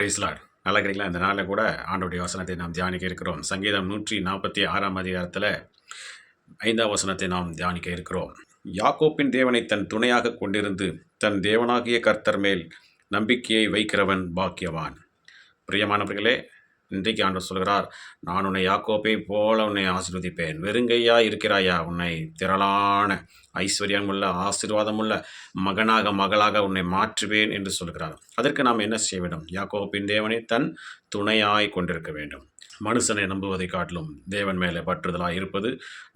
Price Lord. நல்லா இருக்கிறீங்களா? இந்த நாளில் கூட ஆண்டவருடைய வசனத்தை நாம் தியானிக்க இருக்கிறோம். சங்கீதம் 146 அதிகாரத்தில் 5ஆம் வசனத்தை நாம் தியானிக்க இருக்கிறோம். யாக்கோப்பின் தேவனை தன் துணையாக கொண்டிருந்து தன் தேவனாகிய கர்த்தர் மேல் நம்பிக்கையை வைக்கிறவன் பாக்கியவான். பிரியமானவர்களே, இன்றைக்கு ஆண்டவர் சொல்கிறார், நான் உன்னை யாக்கோப்பை போல உன்னை ஆசீர்வதிப்பேன். வெறுங்கையா இருக்கிறாயா, உன்னை திரளான ஐஸ்வர்யமுள்ள ஆசீர்வாதமுள்ள மகளாக உன்னை மாற்றுவேன் என்று சொல்கிறார். அதற்கு நாம் என்ன செய்ய வேண்டும்? யாக்கோப்பின் தேவனை தன் துணையாய் கொண்டிருக்க வேண்டும். மனுஷனை நம்புவதை காட்டிலும் தேவன் மேலே பற்றுதலாக இருப்பது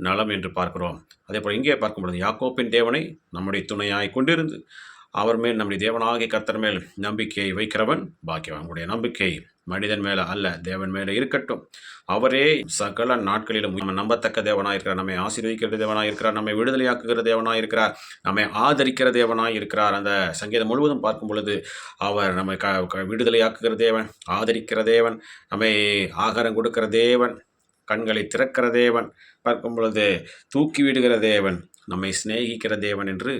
நலம் என்று பார்க்கிறோம். அதே போல் இங்கே பார்க்கும் பொழுது யாக்கோப்பின் தேவனை நம்முடைய துணையாய் கொண்டிருந்து அவர் மேல் நம்முடைய தேவனாகிய கர்த்தர் மேல் நம்பிக்கையை வைக்கிறவன் பாக்கியவான். உங்களுடைய நம்பிக்கை மனிதன் மேலே அல்ல, தேவன் மேலே இருக்கட்டும். அவரே சகல நாட்களிலும் நம்ம நம்பத்தக்க தேவனாக இருக்கிறார், நம்மை ஆசீர்வதிக்கிற தேவனாக இருக்கிறார், நம்மை விடுதலையாக்குகிற தேவனாக இருக்கிறார், நம்மை ஆதரிக்கிற தேவனாக இருக்கிறார். அந்த சங்கீதம் முழுவதும் பார்க்கும் பொழுது அவர் நம்மை விடுதலையாக்குகிற தேவன், ஆதரிக்கிற தேவன், நம்மை ஆகாரம் கொடுக்கிற தேவன், கண்களை திறக்கிற தேவன், பார்க்கும் பொழுது தூக்கி விடுகிற தேவன், நம்மை சிநேகிக்கிற தேவன் என்று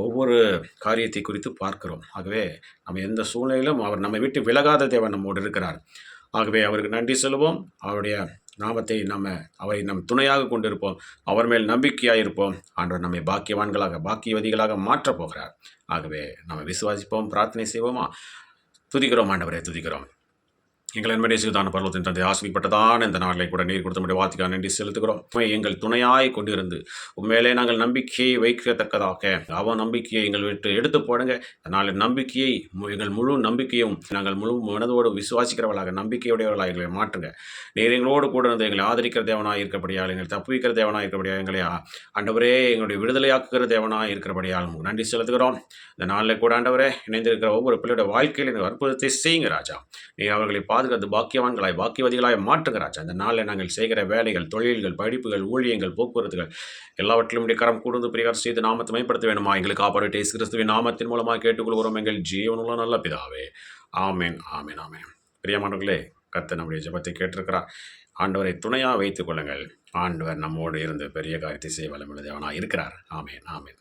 ஒவ்வொரு காரியத்தை குறித்து பார்க்கிறோம். ஆகவே நம்ம எந்த சூழ்நிலையிலும் அவர் நம்மை விட்டு விலகாத தேவன் நம்மோடு இருக்கிறார். ஆகவே அவருக்கு நன்றி சொல்லுவோம். அவருடைய நாமத்தை அவரை நம் துணையாக கொண்டிருப்போம். அவர் மேல் நம்பிக்கையாக இருப்போம். ஆண்டவர் நம்மை பாக்கியவதிகளாக மாற்றப் போகிறார். ஆகவே நம்ம விசுவாசிப்போம், பிரார்த்தனை செய்வோமா? துதிக்கிறோம் ஆண்டவரே, துதிக்கிறோம். எங்கள் அன்புடைய சிறுதான பருவத்தின் தந்தை, ஆசிரியப்பட்டதான இந்த நாளில் கூட நீர் கொடுத்த முடிய வார்த்தைக்காக நன்றி செலுத்துகிறோம். எங்கள் துணையாய் கொண்டிருந்து உண்மையிலே நாங்கள் நம்பிக்கையை வைக்கத்தக்கதாக அவன் நம்பிக்கையை எங்கள் விட்டு எடுத்து போடுங்க. அதனால் நம்பிக்கையை எங்கள் முழு நம்பிக்கையும் நாங்கள் முழு மனதோடு விசுவாசிக்கிறவர்களாக நம்பிக்கையுடையவர்களாக எங்களை மாற்றுங்க. நீர் எங்களோடு கூட இருந்து எங்களை ஆதரிக்கிற தேவனாக இருக்கிறபடியால், எங்களை தப்புவிக்கிற தேவனாக இருக்கிறபடியால், எங்களை ஆண்டவரே எங்களுடைய விடுதலையாக்குகிற தேவனாக இருக்கிறபடியால் நன்றி செலுத்துகிறோம். இந்த நாளில் கூட ஆண்டவரே இணைந்திருக்கிற ஒவ்வொரு பிள்ளையோட வாழ்க்கையில் இந்த அற்புதத்தை செய்யுங்க ராஜா. நீர் அவர்களை பாதுகாத்து பாக்கியவதிகளாய் மாற்றுங்க ராஜா. அந்த நாளில் நாங்கள் செய்கிற வேலைகள், தொழில்கள், படிப்புகள், ஊழியங்கள், போக்குவரத்துகள் எல்லாவற்றிலும் கரம் கூர்ந்து பிரிகாரம் செய்து நாமத்தை மேம்படுத்த வேண்டுமா? எங்களுக்கு காப்பாற்ற இயேசு கிறிஸ்துவின் நாமத்தின் மூலமாக கேட்டுக்கொள்கிறோம் எங்கள் ஜீவனுள்ள நல்ல பிதாவே. ஆமேன், ஆமேன், ஆமேன். பிரியமானவர்களே, கர்த்தர் நம்முடைய ஜெபத்தை கேட்டிருக்கிறார். ஆண்டவரை துணையாக வைத்துக் கொள்ளுங்கள். ஆண்டவர் நம்மோடு இருந்து பெரிய காரியத்தை செய்ய வல்லமையுள்ள தேவனாக இருக்கிறார். ஆமேன், ஆமேன்.